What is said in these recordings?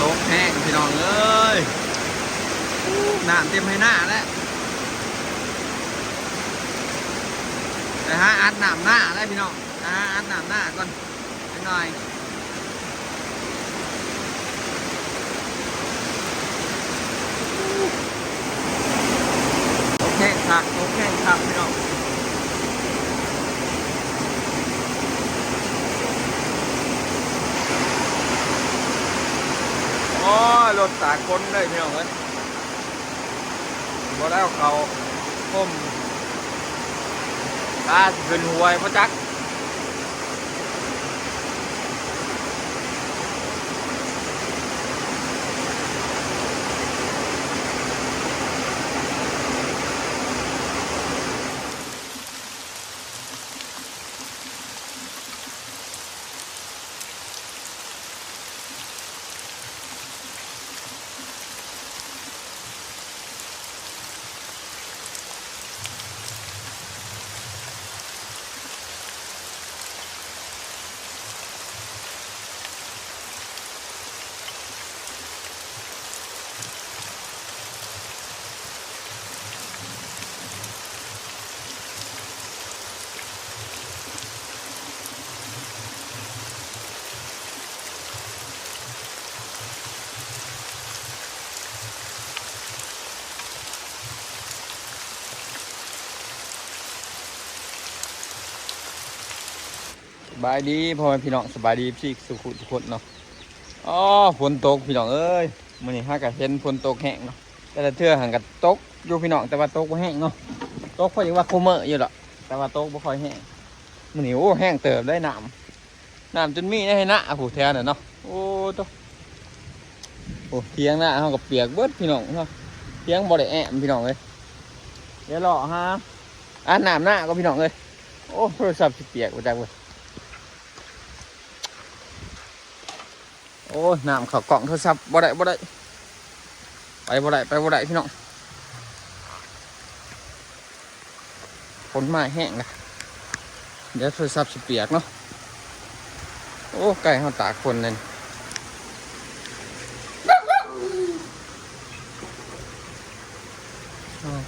ตกแห้งพี่น้องเอ้ยน้ำเต็มให้หน้าแล้วนะฮะอัดน้ำหน้าแล้วพี่น้องนะฮะอัดน้ำหน้าก่อนนิดหน่อยตกแห้งคักตกแห้งคักพี่น้องโอ้ยรถตากคนเลยพี่น้องเอ้ยพอแล้วเขาพุ่มตาขึ้นหวยพระจักสบายดีพ่อแม่พี่น้องสบายดีพี่สุขุทุกคนเนาะอ๋อฝนตกพี่น้องเอ้ยมื้อนี้ฮะก็เห็นฝนตกแห้งเนาะแต่ละเทื่อหันก็ตกอยู่พี่น้องแต่ว่าตกบ่แห้งเนาะตกเพราะอย่างว่าคุมเมออยู่หรอกแต่ว่าตกบ่ค่อยแห้งมื้อนี้โอ้แห้งเติบได้น้ำจนมีได้ให้หน้าผู้แถวน่ะเนาะโอ้ตกโอ้เถียงหน้าเฮาก็เปียกเบิดพี่น้องเนาะเถียงบ่ได้แอมพี่น้องเอ้ยเดี๋ยวรอฮะอันน้ำหน้าก็พี่น้องเอ้ยโอ้โทรศัพท์สิเปียกบ่จักเว้ยโอ้น้ำเขากล่องโทรศัพท์บ่ได้ไปบ่ได้พี่น้องฝนมาแห้งนะเดี๋ยวโทรศัพท์สิเปียกเนาะโอ้ไก่เขาตากฝนเลย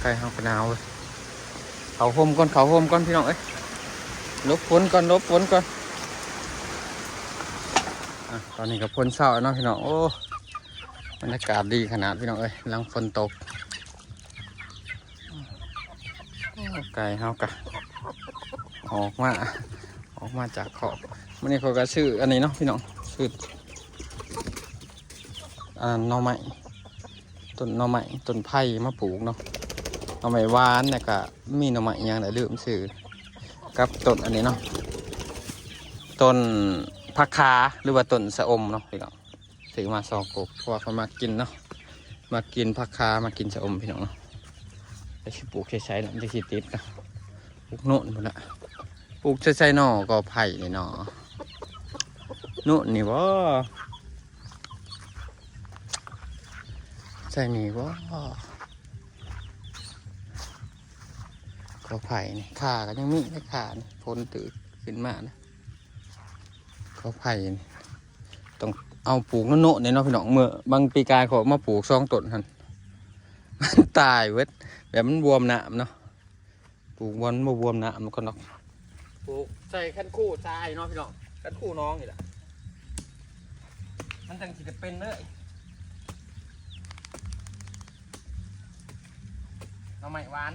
ไก่เขากระหนาวเลยเขาห่มก่อนพี่น้องเอ้ยลบฝนก่อนตอนนี้กับฝนเศร้าเนาะพี่น้องโอ้บรรยากาศดีขนาดพี่น้องเอ้ยหลังฝนตกไก่เขากะออกมาจากขอบวันนี้เขาก็ชื่ออันนี้เนาะพี่น้องชื่อหน่อไม้ต้นไผ่มาปลูกเนาะหน่อไม้หวานเนี่ยก็มีหน่อไม้อย่างไรลืมชื่อกับต้นอันนี้เนาะต้นผักคาหรือว่าต้นสะอมเนาะพี่น้องซื้อมา2 กบเพราะว่าเขามากินเนาะมากินผักคามากินสะอมพี่น้องเนาะไปปลูกใช้ๆแล้วจะคิดติดนะปลูกโน่นหมดละปลูกใช้ๆหน่อก็ไผ่เลยเนาะโน่นนี่วะใช่นี่วะก็ไผ่นี่ขาก็ยังมีได้ขานี่พ้นตื่นขึ้นมานะก็ไผ่ต้องเอาปลูกโน่นเนี่ยเนาะพี่น้องเมื่อบางปีกายเขามาปลูก2 ต้นหันมันตายเว้ยแบบมันบวมหนามเนาะปลูกบวมหนามมันก็เนาะปลูกใส่ขั้นคู่ตายเนาะพี่น้องขั้นคู่น้องนี่แหละมันจังสิจะเป็นเลยหน่อไม้หวาน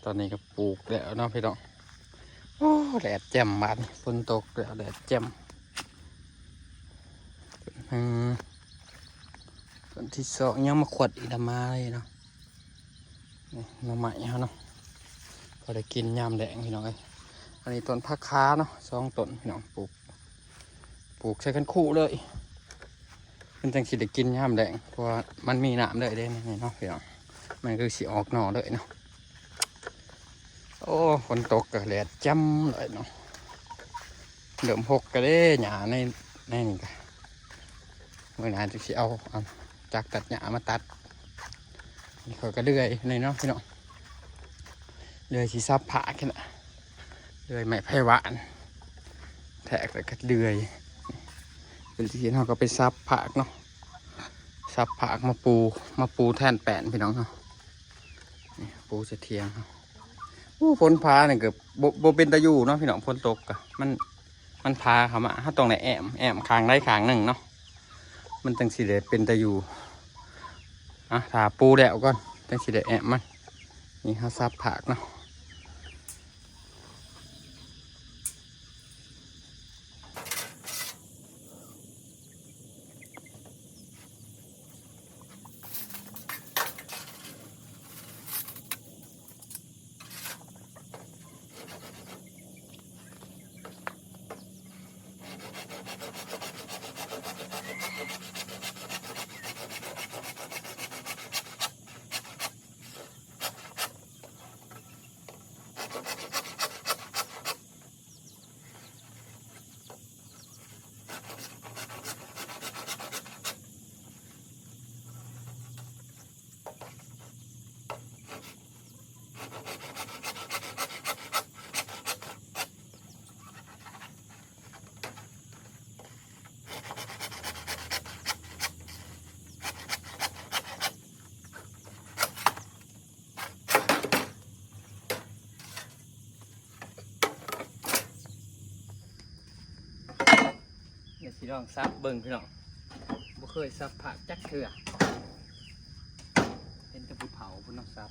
ตอนนี้ก็ปลูกแล้วเนาะพี่น้องโอ้แดดแจ่มบาดฝนตกแล้วแดดแจ่มต้นที่สองยังมาขวดอีกมาเลยเนาะนี่มาใหม่เขาเนาะพอได้กินยามแดงพี่น้องเลยอันนี้ต้นผักค้าเนาะ2 ต้นพี่น้องปลูกใช้กันคู่เลยเป็นจังสิได้กินยามแดงเพราะว่ามันมีน้ำเลยได้นี่เนาะพี่น้องมันคือสิออกหน่อเลยเนาะโอ้ฝนตกก็แดดจ้ำเลยเนาะเดิมหกก็ได้หญ้าในนี่กันเมื่อนานจะสิเอาจากตัดหญ้ามาตัดนี่เขาก็เลื่อยในเนาะพี่น้องเลื่อยสีซับผ่าแค่นั้นเลื่อยไม้ไผ่หวานแทกแล้วก็เลื่อยเป็นที่เขาก็ไปซับผักเนาะซับผักมาปูแทนแป้นพี่น้องเนาะปูจะเทียงเขาฝนพาเนี่ยเกือบโบเป็นตะยูเนาะพี่น้องฝนตกอะมันพาเขามาถ้าตรงไหนแอมคางได้คางหนึ่งเนาะมันจังสีเดเป็นตะยูถ้าปูแล้วก่อนจังสีเดแอมมันนี่เขาซับผักเนาะพี่น้องซับเบิ่งพี่น้องบ่เคยซับผักจักเถื่อเป็นตะปูเผาพี่น้องซับ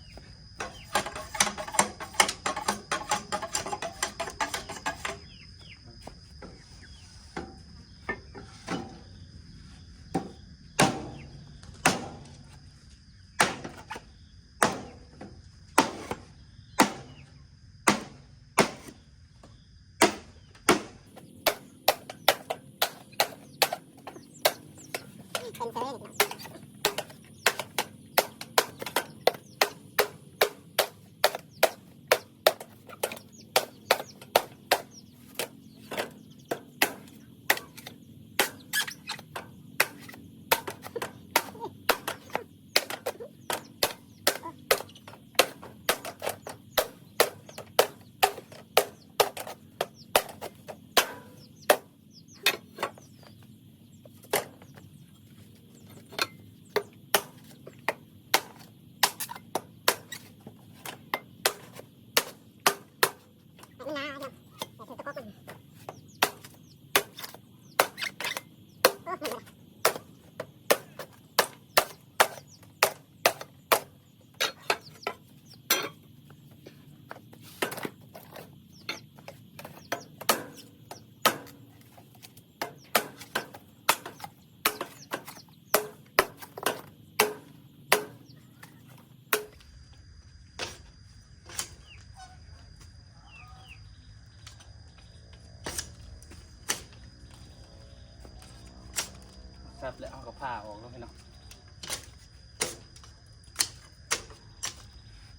ซับแล้วเอากระผ้าออกแล้วพี่น้อง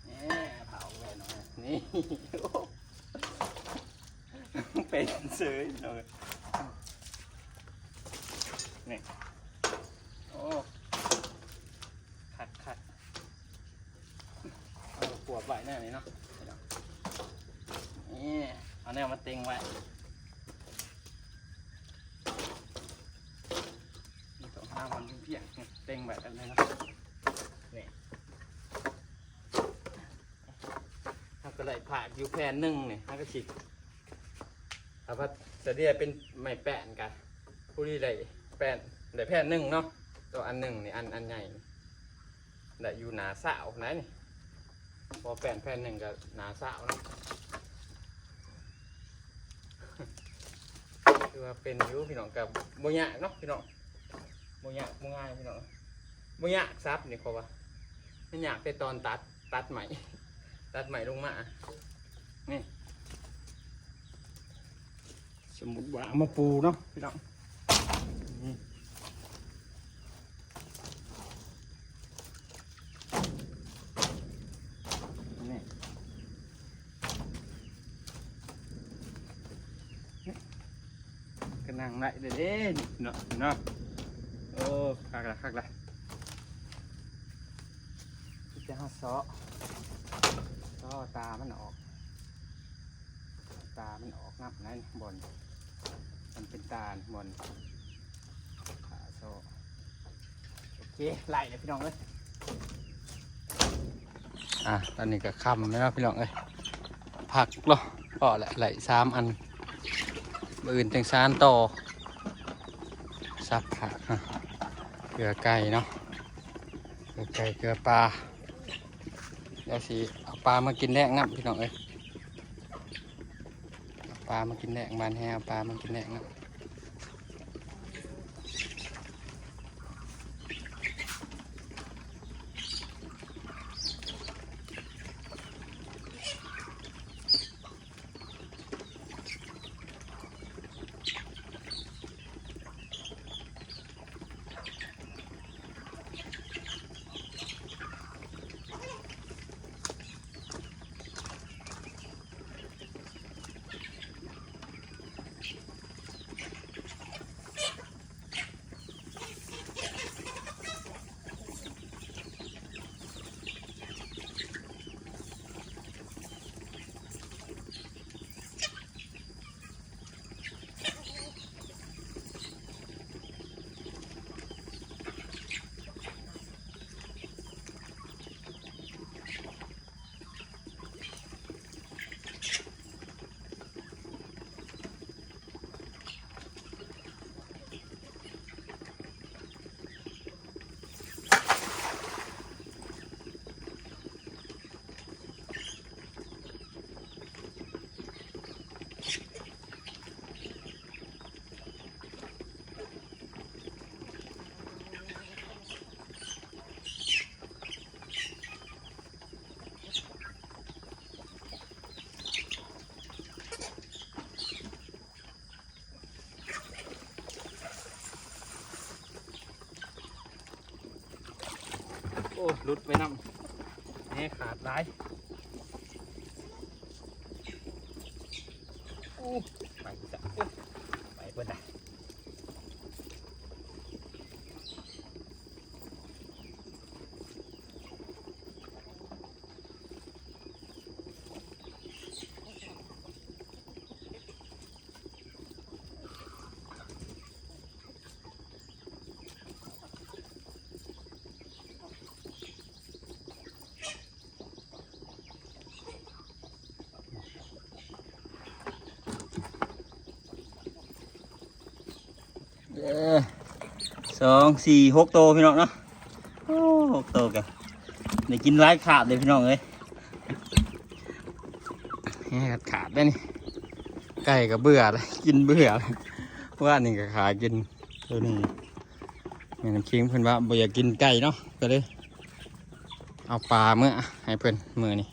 นี่เผาไว้หน่อยนี่เป็นเสือหน่อยนี่โอ้ นี่เนาะนี่เอาแนวมาเต็งไว้นี่ต้องห้าวันเพียงเต็งแบบนี้นะนี่ถ้าก็เลยผ่าอยู่แผ่นหนึ่งนี่ถ้าก็ฉีดเอาว่าจะเรียกเป็นไม้แป้นกันผู้ที่ได้แป้นได้แผ่นหนึ่งเนาะตัวอันหนึ่งนี่อันใหญ่ได้อยู่หนาสาวไหนนี่พอแผ่นหนึ่งก็หนาสาวเนาะคือว่าเป็นอยู่พี่น้องกับโมยะเนาะพี่น้องโมยะโมง่ายพี่น้องโมยะซับนี่เขาว่าไม่อยากไปตอนตัดใหม่ลงมานี่สมุดว่ามาปูเนาะพี่น้องนี่ก็นั่งไหลเด้เนาะโอ้คักละจะหาซ้อตามันออกงับนั่นบนมันเป็นตาบนขาโซ่โอเคไหลเลยพี่น้องเลยตอนนี้ก็ค่ำแล้วพี่น้องเลยผักหรอก็ไหล3 อันอื่นจังซานต่อซับผักเกลือไก่เนาะเกลือไก่เกลือปลาเดี๋ยวสิเอาปลามากินแรกงับพี่น้องเอ้ยปลามากินแรกบานแฮเอาปลามากินแรกงับโอ้ลุดไปน้ำนี่ขาดหลายไปจ้ะไปเปิดได้2 4 6 โตพี่น้องเนาะ6 โตกันได้กินไร้ขาดเลยพี่น้องเอ้ยขาดได้นี่ไก่ก็เบื่อเลยกินเบื่อเลยว่านี่ก็ขากินตัวนี้แม่น้ำคิงเพื่อนว่าบ่อยากกินไก่เนาะก็เลยเอาปลาเมื่อให้เพื่อนมือนี่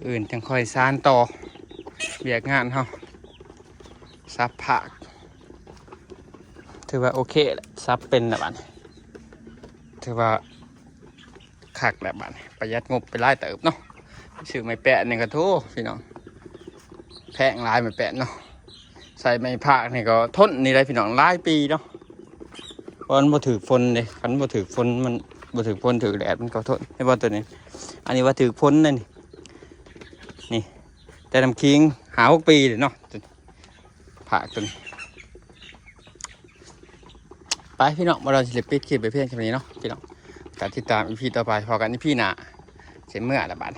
อื่นจังค่อยซานต่อเบียกงานเฮาซับผักถือว่าโอเคแหละซับเป็นแหละบ้านถือว่าคักแหละบ้านประหยัดงบไปไล่เติบเนาะซื้อไม้แปะนี่ก็ทูพี่น้องแพงหลายไม้แปะเนาะใส่ไม้ผักนี่ก็ทนนี่ได้พี่น้องหลายปีเนาะ ราะมันบ่ถือฝนเลยคันบ่ถือฝนมันบ่ถือฝนถือแดดมันก็โทษให้บ่ตัวนี้อันนี้ว่าถือฝนนั่นนี่แต่น้ำคิง6 ปีเลยเนาะผ่าตัวนี้ไปพี่น้องมาเราจะปิดคลิปไปเพียงแค่นี้เนาะพี่น้องการติดตามอีพีต่อไปพอกันอีพีหน้าเสร็จเมื่อละบาด